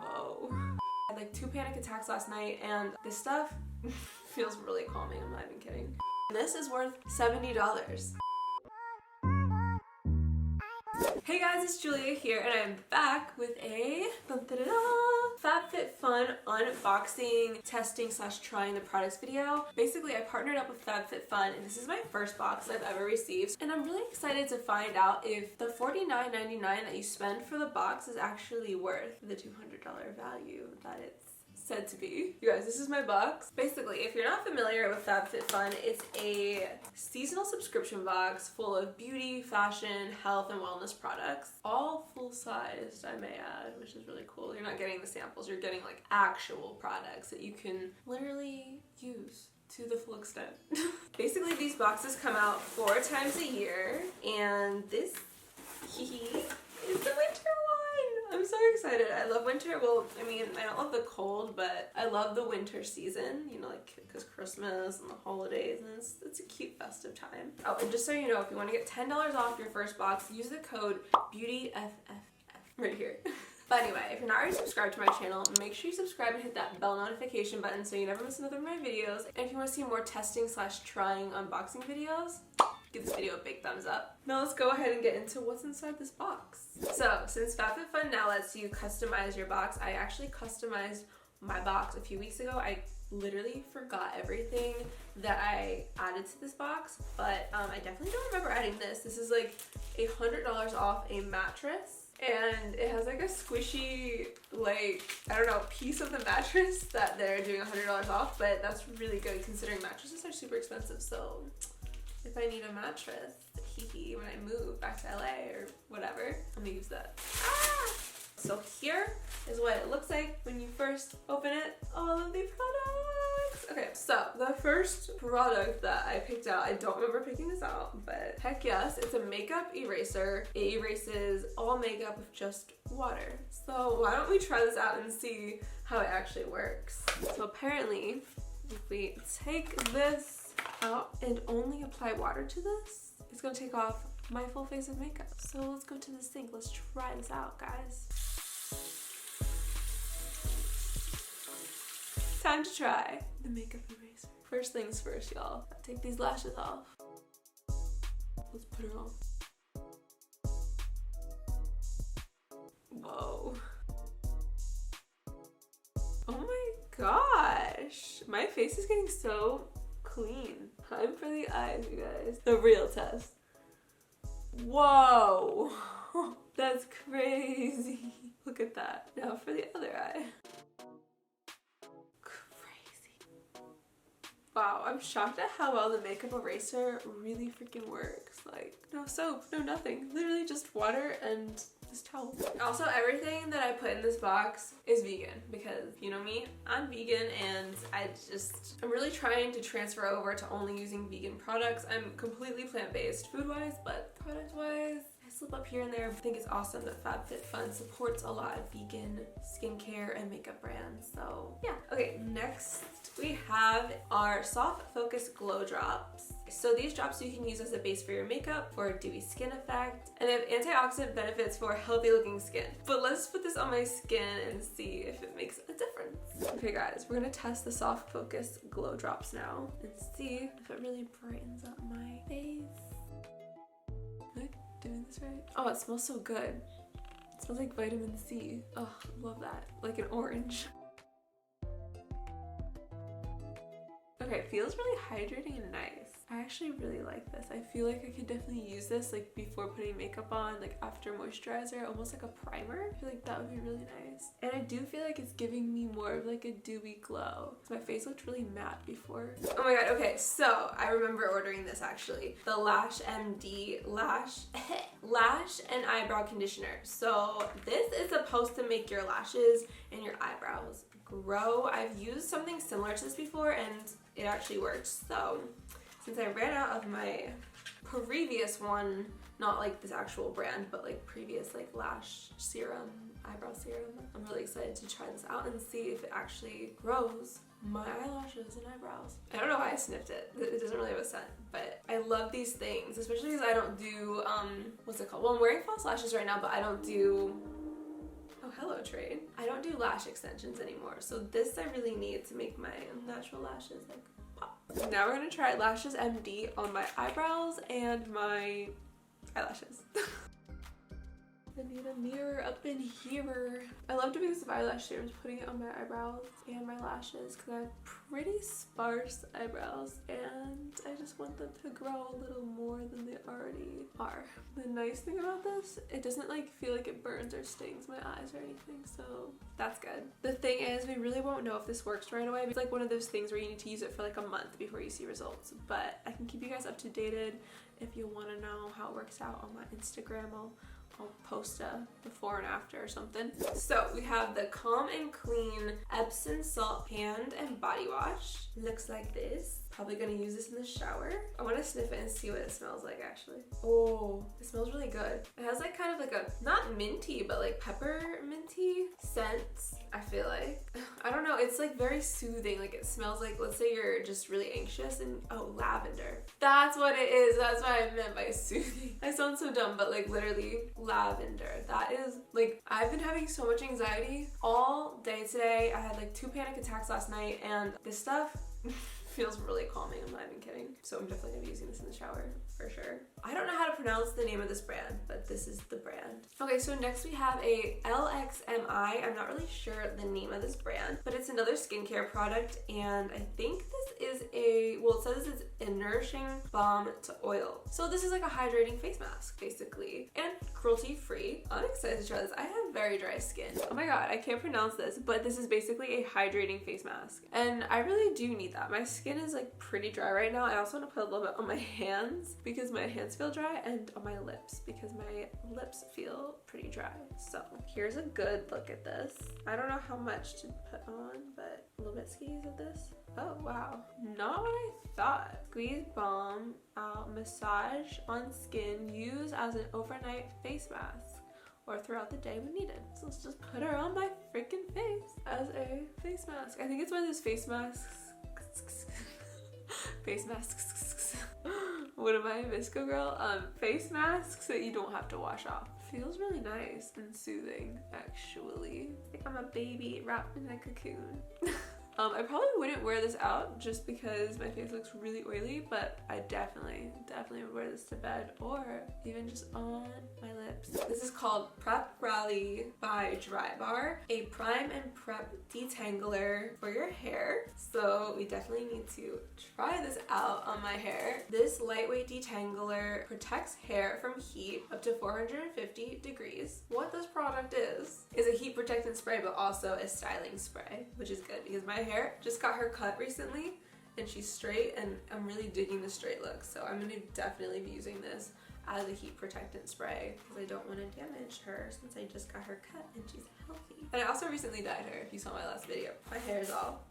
Whoa. I had like 2 panic attacks last night, and this stuff feels really calming. I'm not even kidding. This is worth $70. Hey guys, it's Julia here, and I'm back with a FabFitFun unboxing, testing / trying the products video. Basically, I partnered up with FabFitFun, and this is my first box I've ever received, and I'm really excited to find out if the $49.99 that you spend for the box is actually worth the $200 value that it's said to be. You guys, this is my box. Basically, if you're not familiar with FabFitFun, it's a seasonal subscription box full of beauty, fashion, health, and wellness products. All full-sized, I may add, which is really cool. You're not getting the samples, you're getting like actual products that you can literally use to the full extent. Basically, these boxes come out 4 times a year, and this is the winter one. I'm so excited. I love winter. Well, I mean, I don't love the cold, but I love the winter season, you know, like because Christmas and the holidays, and it's a cute festive time. Oh, and just so you know, if you want to get $10 off your first box, use the code BeautyFFF right here. But anyway, if you're not already subscribed to my channel, make sure you subscribe and hit that bell notification button so you never miss another of my videos. And if you want to see more testing / trying unboxing videos, give this video a big thumbs up. Now let's go ahead and get into what's inside this box. So since FabFitFun now lets you customize your box, I actually customized my box a few weeks ago. I literally forgot everything that I added to this box, but I definitely don't remember adding this. This is like $100 off a mattress, and it has like a squishy, like, I don't know, piece of the mattress that they're doing $100 off, but that's really good considering mattresses are super expensive. So if I need a mattress, when I move back to LA or whatever, I'm gonna use that. Ah! So here is what it looks like when you first open it. All of the products. Okay, so the first product that I picked out, I don't remember picking this out, but heck yes, it's a makeup eraser. It erases all makeup with just water. So why don't we try this out and see how it actually works. So apparently, if we take this out and only apply water to this, it's gonna take off my full face of makeup. So let's go to the sink. Let's try this out, guys. Time to try the makeup eraser. First things first, y'all. Take these lashes off. Let's put her on. Whoa. Oh my gosh. My face is getting so clean. Time for the eyes, you guys. The real test. Whoa. That's crazy. Look at that. Now for the other eye. Wow, I'm shocked at how well the makeup eraser really freaking works. Like, no soap, no nothing. Literally just water and this towel. Also, everything that I put in this box is vegan because, you know me, I'm vegan, and I'm really trying to transfer over to only using vegan products. I'm completely plant-based food-wise, but product-wise, I slip up here and there. I think it's awesome that FabFitFun supports a lot of vegan skincare and makeup brands. So yeah. Okay, next we have our Soft Focus Glow Drops. So these drops you can use as a base for your makeup for a dewy skin effect, and they have antioxidant benefits for healthy looking skin. But let's put this on my skin and see if it makes a difference. Okay guys, we're gonna test the Soft Focus Glow Drops now and see if it really brightens up my face. Am I doing this right? Oh, it smells so good. It smells like vitamin C. Oh, love that. Like an orange. Okay, it feels really hydrating and nice. I actually really like this. I feel like I could definitely use this like before putting makeup on, like after moisturizer, almost like a primer. I feel like that would be really nice. And I do feel like it's giving me more of like a dewy glow. My face looked really matte before. Oh my god, okay, so I remember ordering this actually. The Lash MD Lash and Eyebrow Conditioner. So this is supposed to make your lashes and your eyebrows grow. I've used something similar to this before and it actually works. So since I ran out of my previous one, not like this actual brand, but like previous like lash serum, eyebrow serum, I'm really excited to try this out and see if it actually grows my eyelashes and eyebrows. I don't know why I sniffed it. It doesn't really have a scent, but I love these things, especially because I don't do, what's it called? Well, I'm wearing false lashes right now, but I don't do, oh hello slow train. I don't do lash extensions anymore, so this I really need to make my natural lashes like pop. Now we're gonna try Lash MD on my eyebrows and my eyelashes. I need a mirror up in here. I love doing this with eyelash serums, putting it on my eyebrows and my lashes because I have pretty sparse eyebrows and I just want them to grow a little more than they already are. The nice thing about this, it doesn't like feel like it burns or stings my eyes or anything, so that's good. The thing is, we really won't know if this works right away. It's like one of those things where you need to use it for like a month before you see results, but I can keep you guys up to date if you want to know how it works out on my Instagram. I'll post a before and after or something. So we have the Calm and Clean Epsom Salt Hand and Body Wash. Looks like this. Probably gonna use this in the shower. I want to sniff it and see what it smells like actually. Oh, it smells really good. It has like kind of like a, not minty, but like pepperminty scent, I feel like. I don't know, it's like very soothing. Like it smells like, let's say you're just really anxious and, oh, lavender. That's what it is. That's what I meant by soothing. I sound so dumb, but like literally lavender. That is like, I've been having so much anxiety all day today. I had like 2 panic attacks last night and this stuff feels really calming. I'm not even kidding. So I'm definitely gonna be using this in the shower for sure. I don't know how to pronounce the name of this brand, but this is the brand. Okay, so next we have a LXMI. I'm not really sure the name of this brand, but it's another skincare product, and I think this is a, well, it says it's a nourishing balm to oil. So this is like a hydrating face mask, basically, and cruelty-free. I'm excited to try this. I have very dry skin. Oh my god, I can't pronounce this, but this is basically a hydrating face mask, and I really do need that. My skin is like pretty dry right now. I also want to put a little bit on my hands because my hands feel dry, and on my lips because my lips feel pretty dry. So here's a good look at this. I don't know how much to put on, but a little bit skis of this. Oh wow, not what I thought. Squeeze balm out, massage on skin, use as an overnight face mask or throughout the day when needed. So let's just put her on my freaking face as a face mask. I think it's one of those face masks. Face masks. What am I, a Visco girl? Face masks that you don't have to wash off. Feels really nice and soothing, actually. I think I'm a baby wrapped in a cocoon. I probably wouldn't wear this out just because my face looks really oily, but I definitely would wear this to bed or even just on my lips. This is called Prep Rally by Dry Bar, a prime and prep detangler for your hair. So we definitely need to try this out on my hair. This lightweight detangler protects hair from heat up to 450 degrees. What this product is a heat protectant spray, but also a styling spray, which is good because my hair just got her cut recently and she's straight, and I'm really digging the straight look. So I'm gonna definitely be using this as a heat protectant spray because I don't want to damage her since I just got her cut and she's healthy. And I also recently dyed her, if you saw my last video. My hair is all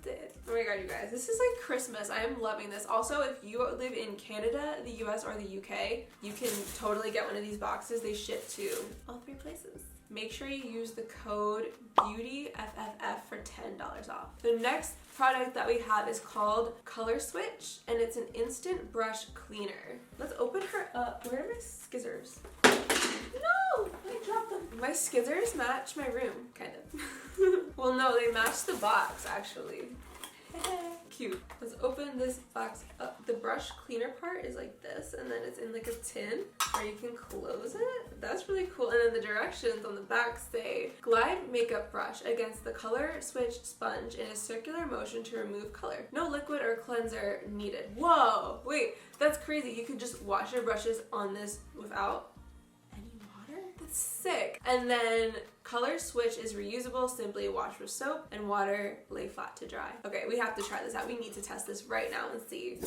did. Oh my god, you guys, this is like Christmas. I am loving this. Also, if you live in Canada, the US, or the UK, you can totally get one of these boxes. They ship to all 3 places. Make sure you use the code BEAUTYFFF for $10 off. The next product that we have is called Color Switch, and it's an instant brush cleaner. Let's open her up. Where are my scissors? No! I dropped them. My scissors match my room, kind of. Well, no, they match the box, actually. Cute. Let's open this box up. The brush cleaner part is like this, and then it's in like a tin where you can close it. That's really cool. And then the directions on the back say, glide makeup brush against the Color Switch sponge in a circular motion to remove color. No liquid or cleanser needed. Whoa, wait, that's crazy. You could just wash your brushes on this without any water? That's sick. And then Color Switch is reusable. Simply wash with soap and water, lay flat to dry. Okay, we have to try this out. We need to test this right now and see.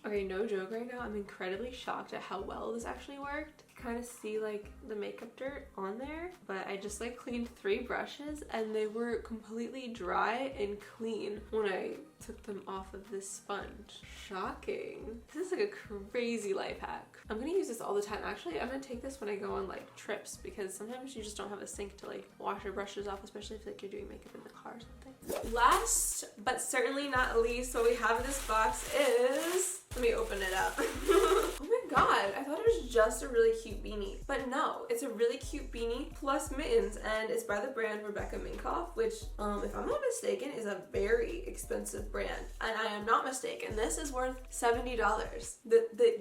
Okay, no joke right now, I'm incredibly shocked at how well this actually worked. You kind of see like the makeup dirt on there, but I just like cleaned 3 brushes and they were completely dry and clean when I took them off of this sponge. Shocking. This is like a crazy life hack. I'm gonna use this all the time. Actually, I'm gonna take this when I go on like trips because sometimes you just don't have a sink to like wash your brushes off, especially if like you're doing makeup in the car or something. Last but certainly not least, what we have in this box is, let me open it up. Oh my god, I thought it was just a really cute beanie. But no, it's a really cute beanie plus mittens, and it's by the brand Rebecca Minkoff, which, if I'm not mistaken, is a very expensive brand. And I am not mistaken, this is worth $70.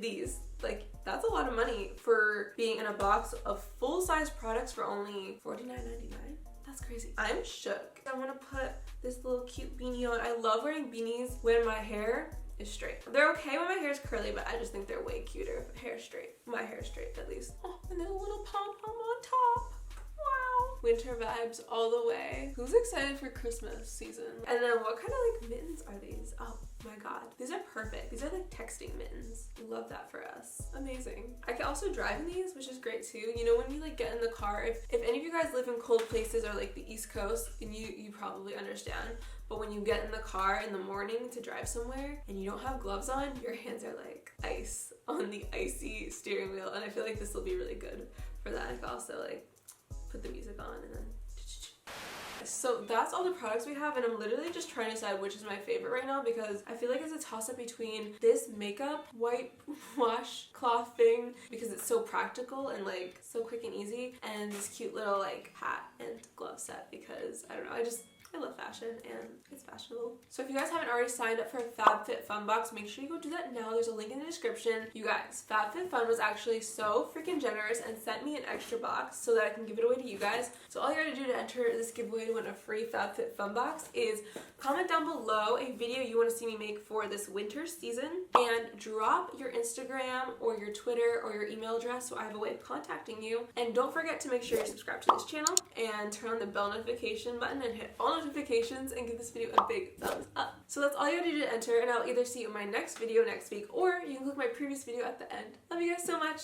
These. Like, that's a lot of money for being in a box of full-size products for only $49.99. That's crazy. I'm shook. I want to put this little cute beanie on. I love wearing beanies when my hair is straight. They're okay when my hair is curly, but I just think they're way cuter if hair is straight. My hair is straight, at least. Oh, and then a little pom-pom on top. Wow. Winter vibes all the way. Who's excited for Christmas season? And then what kind of like mittens are these? Oh my god. These are perfect. These are like texting mittens. Love that for us. Amazing. I can also drive in these, which is great too. You know, when you like get in the car, if any of you guys live in cold places or like the East Coast, and you probably understand, but when you get in the car in the morning to drive somewhere and you don't have gloves on, your hands are like ice on the icy steering wheel, and I feel like this will be really good for that. I can also like put the music on and then. So that's all the products we have, and I'm literally just trying to decide which is my favorite right now because I feel like it's a toss-up between this makeup wipe wash cloth thing because it's so practical and like so quick and easy, and this cute little like hat and glove set because I don't know, I love fashion and it's fashionable. So if you guys haven't already signed up for a FabFitFun box, make sure you go do that now. There's a link in the description. You guys, FabFitFun was actually so freaking generous and sent me an extra box so that I can give it away to you guys. So all you gotta do to enter this giveaway to win a free FabFitFun box is comment down below a video you want to see me make for this winter season and drop your Instagram or your Twitter or your email address so I have a way of contacting you. And don't forget to make sure you're subscribed to this channel and turn on the bell notification button and hit all notifications and give this video a big thumbs up. So that's all you have to do to enter, and I'll either see you in my next video next week or you can click my previous video at the end. Love you guys so much.